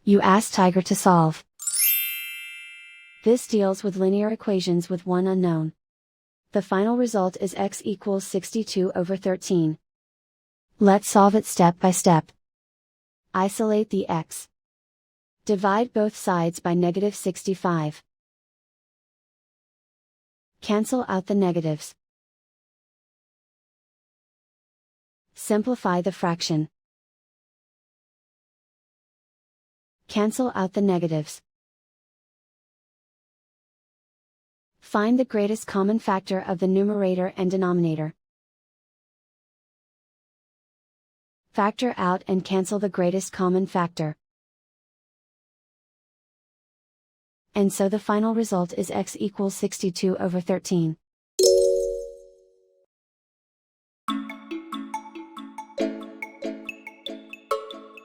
You ask Tiger to solve. This deals with linear equations with one unknown. The final result is x equals 62/13. Let's solve it step by step. Isolate the x. Divide both sides by -65. Cancel out the negatives. Simplify the fraction. Cancel out the negatives. Find the greatest common factor of the numerator and denominator. Factor out and cancel the greatest common factor. And so the final result is x equals 62/13.